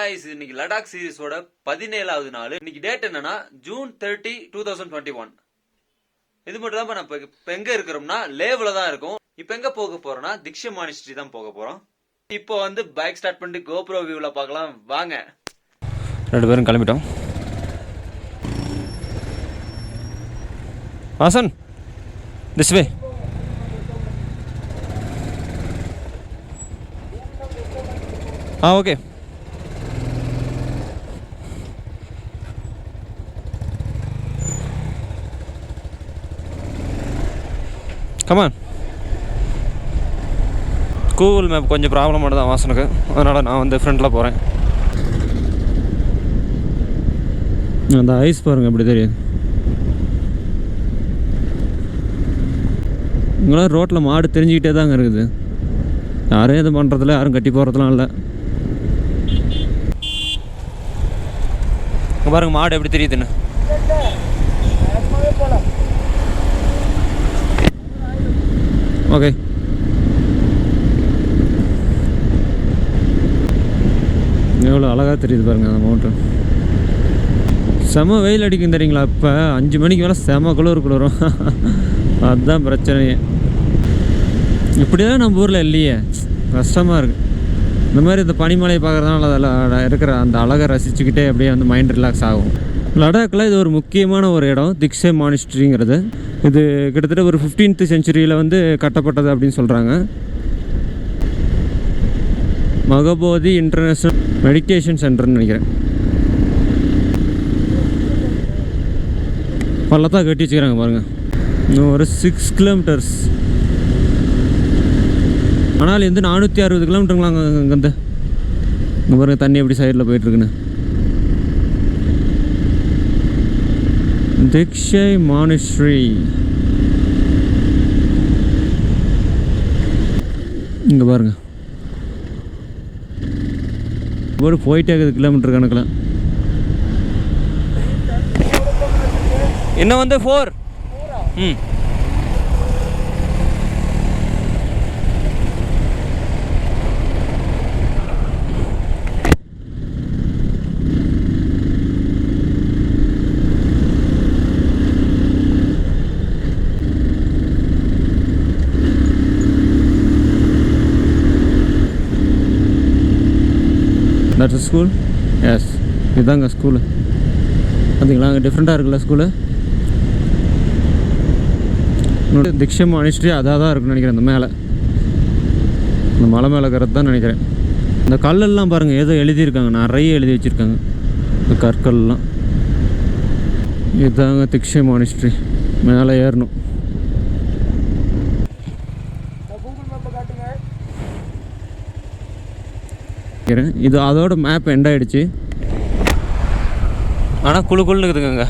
guys, இன்னைக்கு லடாக் சீரிஸோட 17வது நாள். இன்னைக்கு டேட் என்னன்னா June 30, 2021. இது மட்டும் தான் நம்ம இப்ப எங்க இருக்கிறோம்னா லேவ்ல தான் இருக்கும். இப்ப எங்க போக போறோம்னா திக்ஷ மானிஸ்ட்ரி தான் போக போறோம். இப்போ வந்து பைக் ஸ்டார்ட் பண்ணிட்டு கோப்ரோ வியூல பார்க்கலாம் வாங்க. ரெண்டு பேரும் கிளம்பிட்டோம். Hassan this way. Okay. Come on. Google map கொஞ்சம் ப்ராப்ளம் தான் வாசனுக்கு, அதனால் நான் வந்து ஃப்ரெண்டில் போகிறேன். அந்த ஐஸ் பாருங்கள் எப்படி தெரியுது. இங்கெல்லாம் ரோட்டில் மாடு தெரிஞ்சுக்கிட்டே தாங்க இருக்குது. யாரும் இது பண்ணுறதில்ல, யாரும் கட்டி போகிறதுலாம் இல்லை. இங்கே பாருங்கள் மாடு எப்படி தெரியுதுன்னு. ஓகே, எவ்வளோ அழகாக தெரியுது பாருங்கள் அந்த மவுண்டன். செம வெயில் அடிக்கும் தெரியுங்களா. இப்போ 5 மணிக்கு மேலே செம குளிரும். அதுதான் பிரச்சனையே. இப்படிதான் நம்ம ஊரில் இல்லையே, கஷ்டமாக இருக்குது. இந்த மாதிரி இந்த பனிமலையை பார்க்குறதுனால அதில் இருக்கிற அந்த அழகை ரசிச்சுக்கிட்டே அப்படியே வந்து மைண்ட் ரிலாக்ஸ் ஆகும். லடாக்கில் இது ஒரு முக்கியமான ஒரு இடம், திக்ஷே மானிஸ்ட்ரிங்கிறது. இது கிட்டத்தட்ட ஒரு 15th செஞ்சுரியில் வந்து கட்டப்பட்டது அப்படின்னு சொல்கிறாங்க. மகபோதி இன்டர்நேஷ்னல் மெடிடேஷன் சென்டர்னு நினைக்கிறேன். பள்ளத்தான் கட்டி வச்சுக்கிறாங்க பாருங்கள். இன்னும் ஒரு 6 கிலோமீட்டர்ஸ். ஆனால் இது 460 கிலோமீட்டருங்களாங்க அங்கேருந்து. இங்கே பாருங்கள் தண்ணி எப்படி சைடில் போயிட்டுருக்குன்னு. திக்ஷே மானிஸ்ட்ரி இங்கே பாருங்கள். ஒரு போயிட்டே இருக்குது கிலோமீட்டர் கணக்கில். இன்னும் வந்து 4. That's a school? Yes. இதுதாங்க ஸ்கூலு. பார்த்தீங்களா அங்கே டிஃப்ரெண்ட்டாக இருக்குல்ல ஸ்கூலு. திக்ஷே மானிஸ்ட்ரி அதாக தான் இருக்குன்னு நினைக்கிறேன். அந்த மேலே இந்த மலை மேலே இருக்கிறது தான் நினைக்கிறேன். இந்த கல்லெல்லாம் பாருங்கள் ஏதோ எழுதியிருக்காங்க, நிறைய எழுதி வச்சுருக்காங்க இந்த கற்கள்லாம். இதுதாங்க திக்ஷே மானிஸ்ட்ரி. மேலே ஏறணும். இது அதோட மேப் எண்ட் ஆகிடுச்சு. ஆனால் குழுக்குள்னு இருக்குதுங்க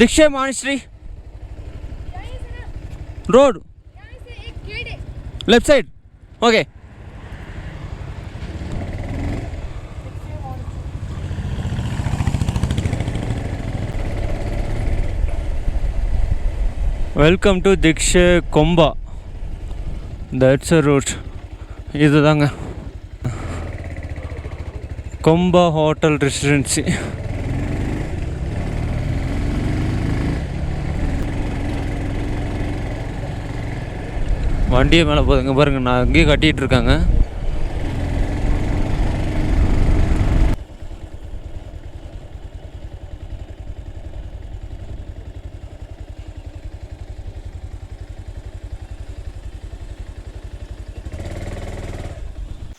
Thiksey monastery road left side. Okay, welcome to Thiksey gompa. That's a route. இது தாங்க கொம்பா ஹோட்டல் ரெசிடென்சி. வண்டியை மேலே போதுங்க பாருங்க. நான் அங்கேயே கட்டிகிட்டு இருக்காங்க.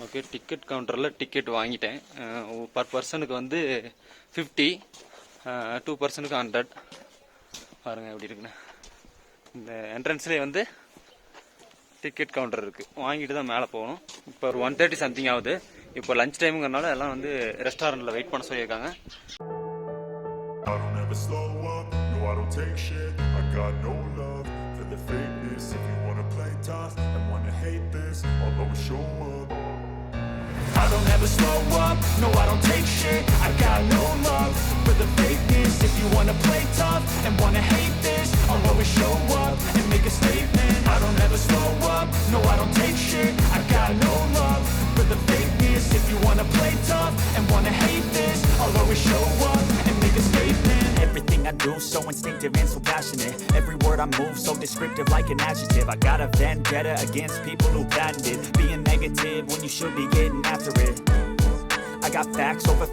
ஓகே, டிக்கெட் கவுண்டரில் டிக்கெட் வாங்கிட்டேன். பர் பர்சனுக்கு வந்து 50, 2 பர்சனுக்கு 100. பாருங்கள் எப்படி இருக்குன்னு. இந்த என்ட்ரன்ஸ்லேயே வந்து டிக்கெட் கவுண்டர் இருக்குது. வாங்கிட்டு தான் மேலே போகணும். இப்போ ஒரு 1:30 சம்திங் ஆகுது. இப்போ லஞ்ச் டைமுங்கிறனால எல்லாம் வந்து ரெஸ்டாரண்ட்டில் வெயிட் பண்ண சொல்லியிருக்காங்க. I don't ever slow up, no I don't take shit. I got no love for the fakeness. If you wanna play tough and wanna hate this, I'll always show up and make a statement. I don't ever slow up, no I don't take shit. I got no love for the fakeness. do, so instinctive and so passionate. Every word I move so descriptive like an adjective. I got a vendetta against people who patented being negative when you should be getting after it. I got facts over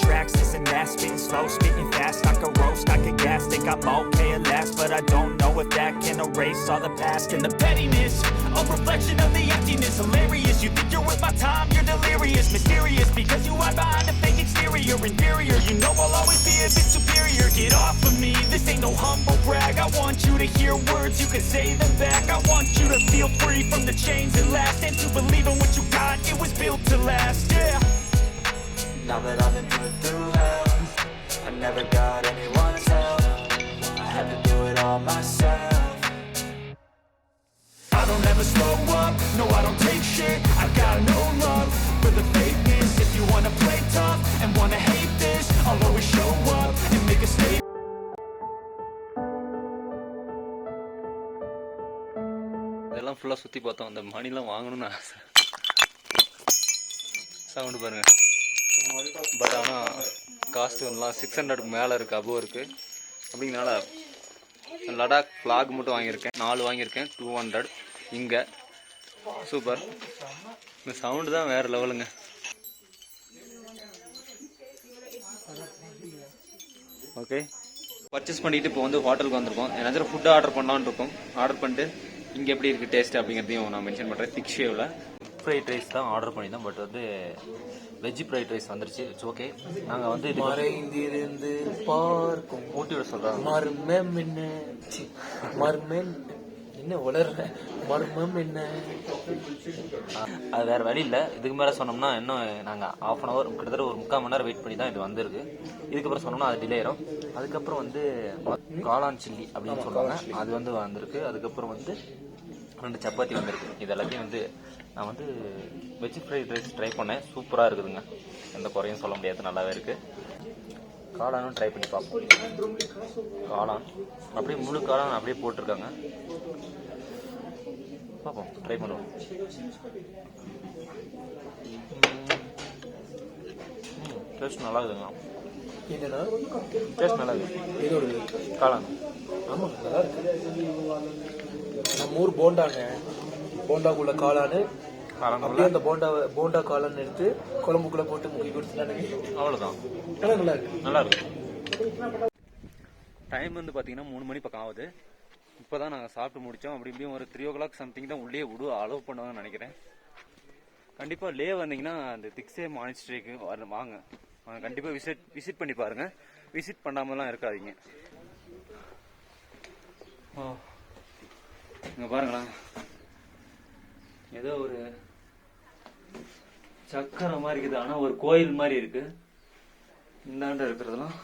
tracks, this and that, spitting slow, speaking fast. I could roast, I could gas, think I'm okay at last, but I don't know if that can erase all the past. And the pettiness, a reflection of the emptiness. Hilarious, you think you're worth my time, you're delirious. Mysterious, because you hide behind a fake exterior. Inferior, you know I'll always be a bit superior. Get off of me, this ain't no humble brag. I want you to hear words, you can say them back. I want you to feel free from the chains that last, and to believe in what you got, it was built to last, yeah. Now that I've been put through hell, I never got anyone's help. I had to do it all myself. I don't ever slow up, no I don't take shit. I got no love for the fakeness. If you wanna play tough and wanna hate this, I'll always show up and make a statement. இதெல்லாம் ஃபுல்லாக சுற்றி பார்த்தோம். அந்த மணிலாம் வாங்கணும்னு ஆசை. Sound பாருங்க. But ஆனால் cost வந்துலாம் 600க்கு மேலே இருக்குது, அபோவ் இருக்குது. அப்படிங்கனால லடாக் ஃப்ளாக் மட்டும் வாங்கியிருக்கேன், 4 வாங்கியிருக்கேன், 200 இங்கே. சூப்பர். இந்த சவுண்டு தான் வேறு லெவலுங்க. ஓகே, பர்ச்சேஸ் பண்ணிவிட்டு இப்போ வந்து ஹோட்டலுக்கு வந்திருக்கோம். ஏதாச்சும் ஃபுட்டு ஆர்டர் பண்ணலான்னு இருக்கோம். ஆர்டர் பண்ணிட்டு இங்கே எப்படி இருக்குது டேஸ்ட் அப்படிங்கிறதையும் நான் மென்ஷன் பண்ணுறேன். திக் ஷேவில் ஃப்ரைட் ரைஸ் தான் ஆர்டர் பண்ணியிருந்தோம். பட் வந்து வெஜ் ஃப்ரைட் ரைஸ் வந்துருச்சு. It's okay. நாங்கள் வந்து மறைந்திருந்து பார்க்கும் ஊட்டி விட சொல்கிறோம். மர்மம் என்ன மர்மம் என்ன வளர்ற மர்மம் என்ன. அது வேறு வழி இல்லை. இதுக்கு மேலே சொன்னோம்னா இன்னும் நாங்கள் ½ அன் ஹவர், கிட்டத்தட்ட ஒரு 3/4 மணி நேரம் வெயிட் பண்ணி தான் இது வந்திருக்கு. இதுக்கப்புறம் சொன்னோம்னா அது டிலே ஆயிரும். அதுக்கப்புறம் வந்து காளான் சில்லி அப்படின்னு சொல்லுவாங்க, அது வந்து வந்திருக்கு. அதுக்கப்புறம் வந்து 2 சப்பாத்தி வந்திருக்கு. இது எல்லாத்தையும் வந்து நான் வந்து வெஜ் ஃப்ரைட் ரைஸ் ட்ரை பண்ணேன். சூப்பராக இருக்குதுங்க, எந்த குறையும் சொல்ல முடியாது, நல்லாவே இருக்குது. காளானும் ட்ரை பண்ணி பார்ப்போம். காளான் அப்படியே முழு காளான் அப்படியே போட்டிருக்காங்க. பார்ப்போம், ட்ரை பண்ணுவோம். டேஸ்ட் நல்லா இருக்குதுங்க. என்னன்னா டேஸ்ட் நல்லா இருக்குது. இதோட காளான் ஆமாம் நல்லா இருக்கு. நம்ம ஊர் போண்டாங்க, போண்டாக்குள்ள காளான்னு அப்படியே அந்த போண்டா காளான் எடுத்து குழம்புக்குள்ள போட்டு முக்கி கொடுத்துட்டாங்க. அவ்வளோதான். நல்லா இருக்கு, நல்லா இருக்கு. டைம் வந்து பார்த்தீங்கன்னா 3 மணி பக்கம் ஆகுது. இப்போ தான் நாங்கள் சாப்பிட்டு முடித்தோம். அப்படி இப்படியும் ஒரு 3 o'clock சம்திங் தான் உள்ளே அலோவ் பண்ணுவாங்கன்னு நினைக்கிறேன். கண்டிப்பாக லே வந்தீங்கன்னா அந்த திக்ஸே மானிஸ்ட்ரிக்கு வாங்க. கண்டிப்பாக விசிட் பண்ணி பாருங்கள். விசிட் பண்ணாமலாம் இருக்காதீங்க. ஓ, இங்கே பாருங்களேன், ஏதோ ஒரு சக்கரை மாதிரி இருக்குது, ஆனால் ஒரு கோயில் மாதிரி இருக்கு. இந்தாண்ட இருக்கிறதுலாம்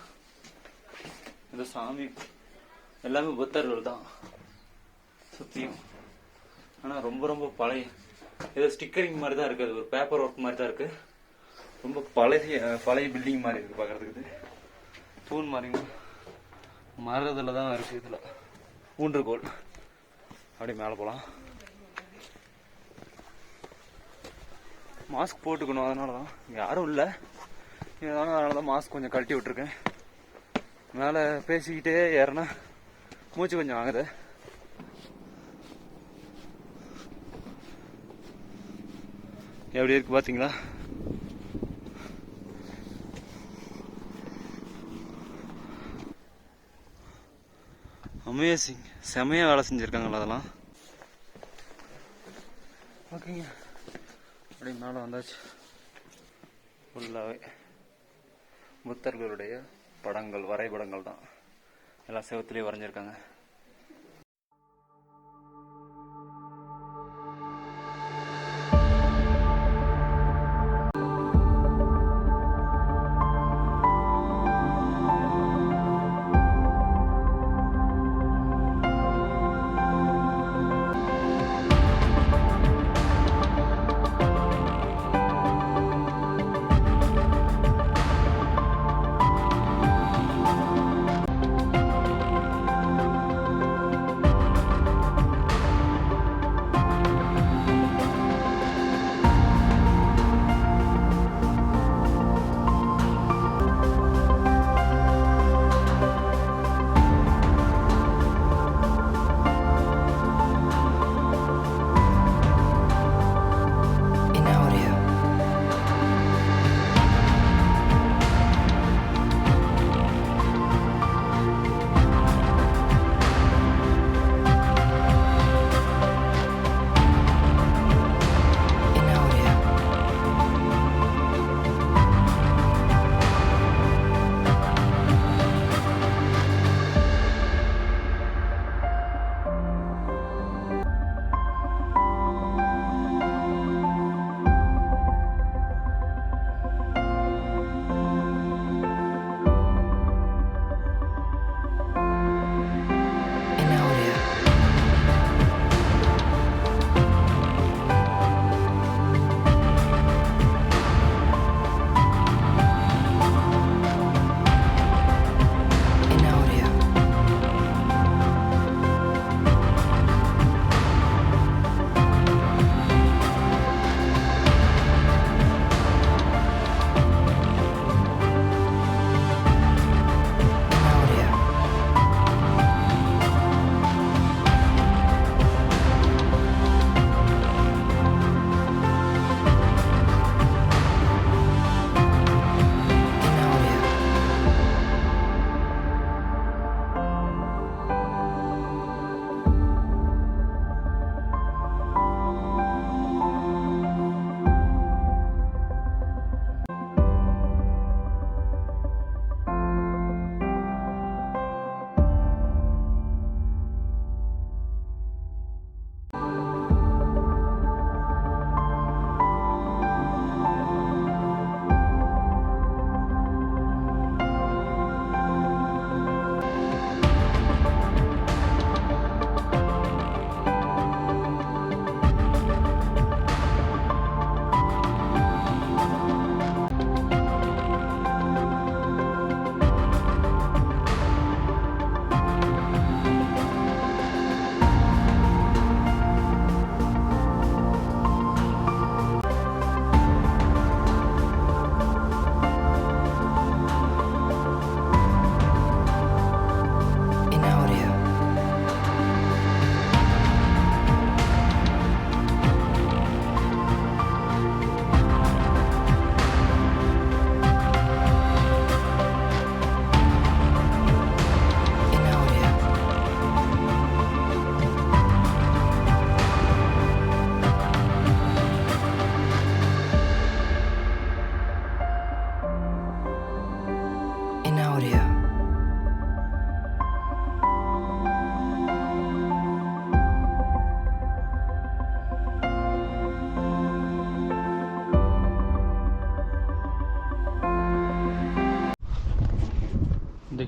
ஏதோ சாமி, எல்லாமே புத்தர்கள் தான் சுற்றியும். ஆனால் ரொம்ப ரொம்ப பழைய, ஏதோ ஸ்டிக்கரிங் மாதிரி தான் இருக்குது. ஒரு பேப்பர் ஒர்க் மாதிரி தான் இருக்குது. ரொம்ப பழைய பில்டிங் மாதிரி இருக்குது பார்க்குறதுக்கு. தூண் மாதிரி மரத்தில் தான் இருக்குது. இதில் ஊன்றுகோல். அப்படியே மேலே போகலாம். மாஸ்க் போட்டுக்கணும், அதனால தான். யாரும் இல்லை, அதனால தான் மாஸ்க் கொஞ்சம் கழட்டி விட்டுருக்கேன். மேலே பேசிக்கிட்டே ஏறினா மூச்சு கொஞ்சம் வாங்குது. எப்படி இருக்கு பார்த்தீங்களா? அமேசிங். செமையாக வேலை செஞ்சுருக்காங்களா அதெல்லாம். ஓகேங்க, அப்படியே மேலே வந்தாச்சு. ஃபுல்லாகவே புத்தர்களுடைய படங்கள், வரைபடங்கள் தான் எல்லாம் செவத்துலேயே வரைஞ்சிருக்காங்க.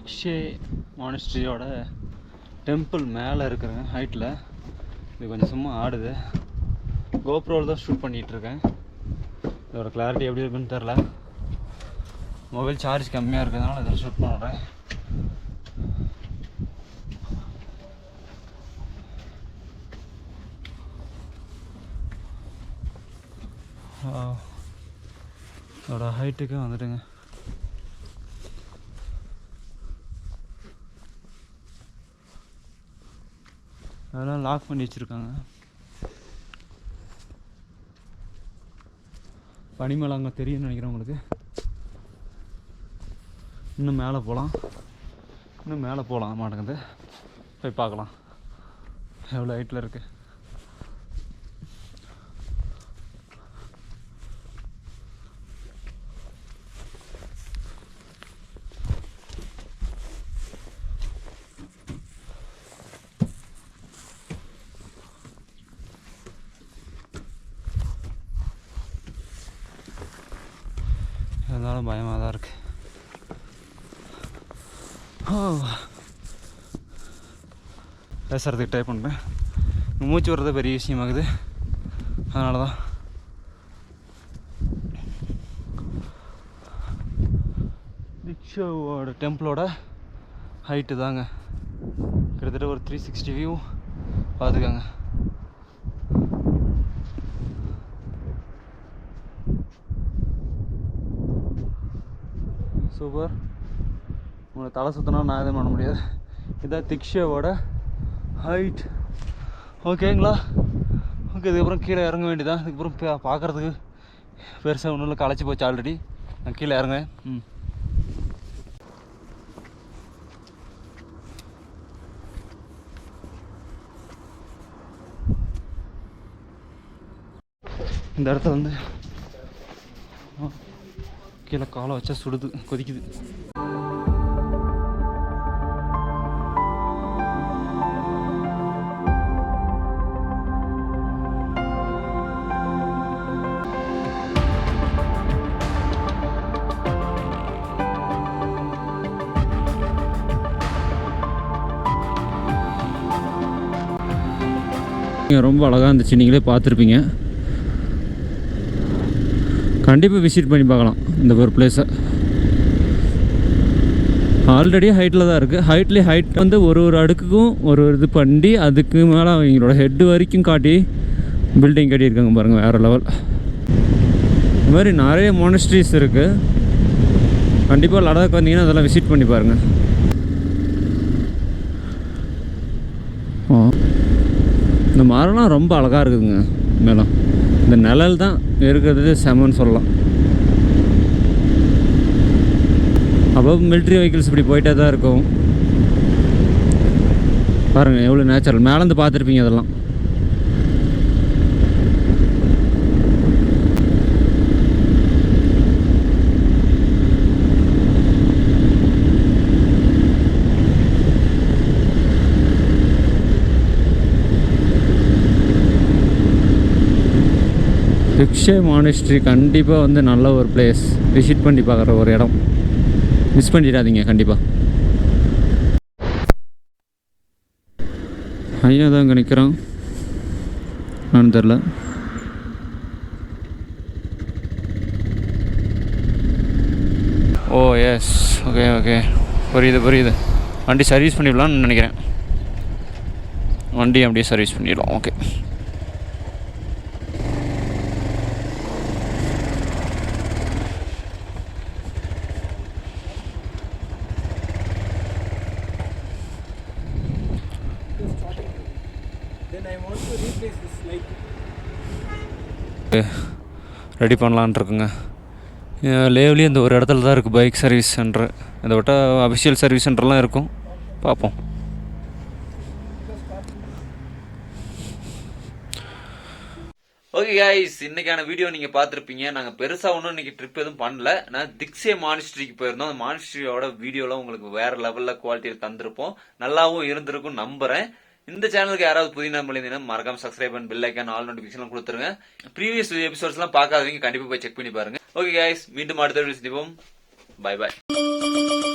திக்ஷே மானிஸ்ட்ரியோட டெம்பிள் மேலே இருக்கிறேன் ஹைட்டில். இது கொஞ்சம் சும்மா ஆடுது. கோப்ரோவில் தான் ஷூட் பண்ணிகிட்ருக்கேன். இதோட கிளாரிட்டி எப்படி இருக்குன்னு தெரில. மொபைல் சார்ஜ் கம்மியாக இருக்கிறதுனால இதில் ஷூட் பண்ணுறேன். இதோட ஹைட்டுக்கு வந்துட்டுங்க. அதெல்லாம் லாக் பண்ணி வச்சுருக்காங்க. பனிமலை அங்கே தெரியும்னு நினைக்கிறேன் உங்களுக்கு. இன்னும் மேலே போகலாம் மாட்டேங்குது. போய் பார்க்கலாம் எவ்வளோ ஹைட்டில் இருக்குது. இருந்தாலும் பயமாக தான் இருக்கு. பேசுறதுக்கு ட்ரை பண்ணுறேன். மூச்சு வர்றது பெரிய விஷயமாகுது. அதனால தான் திக்ஷோவோட டெம்பிளோட ஹைட்டு தாங்க. கிட்டத்தட்ட ஒரு 360 வியூ பார்த்துக்கோங்க. சூப்பர். உங்களை தலை சுற்றினா நான் எதுவும் பண்ண முடியாது. இதுதான் திக்ஷோவோட ஹைட். ஓகேங்களா? ஓகே, இதுக்கப்புறம் கீழே இறங்க வேண்டியதான். இதுக்கப்புறம் பார்க்குறதுக்கு பெருசாக ஒன்றும் இல்லை, களைச்சி போச்சு ஆல்ரெடி. நான் கீழே இறங்க. இந்த இடத்துல வந்து கீழே காலை வச்சா சுடுது, கொதிக்குது. ரொம்ப அழகாக இருந்துச்சு, நீங்களே பார்த்துருப்பீங்க. கண்டிப்பாக விசிட் பண்ணி பார்க்கலாம் இந்த ஒரு பிளேஸை. ஆல்ரெடி ஹைட்டில் தான் இருக்குது. ஹைட் வந்து ஒரு அடுக்குக்கும் ஒரு இது பண்ணி அதுக்கு மேலே அவங்களோட ஹெட்டு வரைக்கும் காட்டி பில்டிங் கட்டியிருக்காங்க பாருங்கள், வேறு லெவல். இந்த மாதிரி நிறைய மோனஸ்ட்ரீஸ் இருக்குது. கண்டிப்பாக லடாக் வந்தீங்கன்னா அதெல்லாம் விசிட் பண்ணி பாருங்கள். இந்த மரம்லாம் ரொம்ப அழகாக இருக்குதுங்க. மேலும் இந்த நிழல் தான் இருக்கிறது செமன்னு சொல்லலாம். அப்போ மிலிட்ரி வெஹிக்கிள்ஸ் இப்படி போயிட்டே தான் இருக்கும். பாருங்கள் எவ்வளோ நேச்சுரல். மேலேருந்து பார்த்துருப்பீங்க அதெல்லாம். திக்ஷே மானிஸ்ட்ரி கண்டிப்பாக வந்து நல்ல ஒரு பிளேஸ், விசிட் பண்ணி பார்க்குற ஒரு இடம். மிஸ் பண்ணிடாதீங்க கண்டிப்பாக. ஐயா தான் அங்கே நிற்கிறான், நான் தெரில. ஓ எஸ், ஓகே புரியுது. வண்டி சர்வீஸ் பண்ணிடலான்னு நினைக்கிறேன். வண்டி அப்படியே சர்வீஸ் பண்ணிடலாம். ஓகே. ரெடி பண்ணலான் இருக்குங்க. லேவ்லேயே இந்த ஒரு இடத்துல தான் இருக்குது பைக் சர்வீஸ் சென்டர். இதை விட்டால் அஃபிஷியல் சர்வீஸ் சென்டர்லாம் இருக்கும், பார்ப்போம். ஓகே கைஸ், இன்னைக்கான வீடியோ நீங்க பார்த்துருப்பீங்க. நாங்க பெருசா ஒன்றும் இன்னைக்கு ட்ரிப் எதுவும் பண்ணல. நான் திக்ஷே மானிஸ்ட்ரிக்கு போயிருந்தோம். அந்த மானிஸ்ட்ரியோட வீடியோலாம் உங்களுக்கு வேற லெவல்ல குவாலிட்டியில் தந்திருப்போம். நல்லாவும் இருந்திருக்கும் நம்புறேன். இந்த சேனலுக்கு யாராவது புதிய நம்பர் இருந்தீங்கன்னா மறக்காம சப்ஸ்கிரைப் பண்ணி பெல் ஐக்கான் ஆல் நோட்டிஃபிகேஷன் கொடுத்துருங்க. ப்ரீவியஸ் எபிசோட்ஸ் எல்லாம் பார்க்காதவங்க கண்டிப்பா போய் செக் பண்ணி பாருங்க. ஓகே கைஸ், மீண்டும் அடுத்த வீடியோ சந்திப்போம். பை.